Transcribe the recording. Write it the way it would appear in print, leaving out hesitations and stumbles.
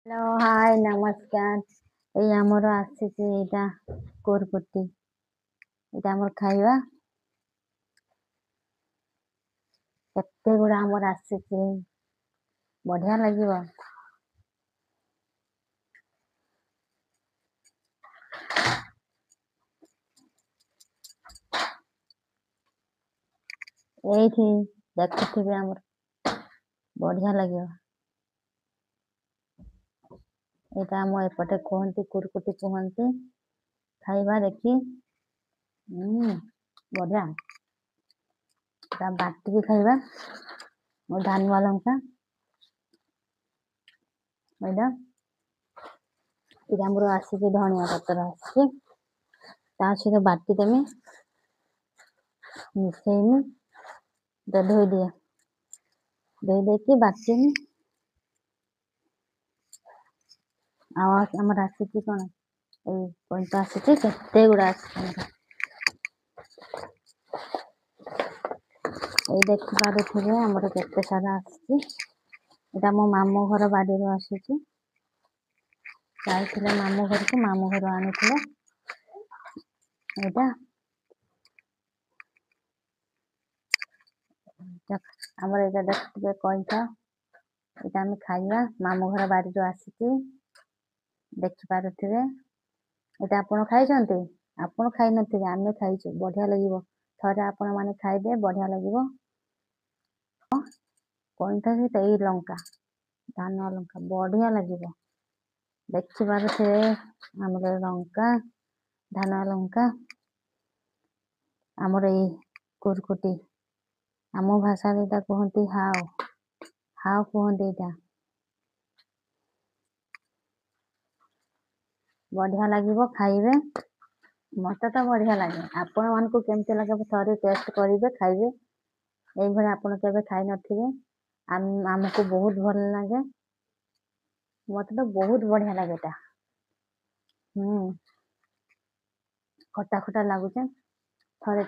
hello hi नमस्कार एई हमर आसीचे एटा कोरपटी एटा हमर खाइबा केते गुड़ा हमर आसीचे बढ़िया लागिबो एठी देखुथिबे हमर बढ़िया लागिबो एटा हम एपटे कहंती कुरकुटी कहंती खाइबा देखी बढ़िया एटा बाटी खाइबा धानुआ लंका एटा एटा हमर आसीचे धनिया पत्र आसीचे ता सहित बाटी देमी मिसेइमी धोई दिए धोई देकी बाटी आवाज हमर आसीचे कोन ए पॉइंट आसीचे केते गुड़ा आसीचे ए देखि पारुथिबे हमर केते सारा आसीचे एटा मो मामू घर बाड़ी रो आसीचे जाइथिले मामू घर को मामू घर आनिथिले एटा हमर एटा देखिबे कइटा एटा हम खाइबा मामू घर बाड़ी रो आसीचे देखि पारुथिबे एटा आपण खाइछन्ते आपण खाइ नथिबे आमे खाइछु बढ़िया लागिबो थरे आपण माने खाइबे बढ़िया लागिबो कइटा से तई लंका धानुआ लंका बढ़िया लागिबो देखि पारुथिबे हमर लंका धानुआ लंका हमर ए कुरकुटी आमो भाषा एटा कहंती हाव हाव कहंती एटा बढ़िया लागिबो खाइबे मते तो बढ़िया लागे आपण मानकु केमते लागे थरे टेस्ट करिबे खाइबे एई भले आपण केबे खाइ नथिबे हमको बहुत भल लागे मते तो बहुत बढ़िया लागे एटा खट्टा खट्टा लागुचे थरे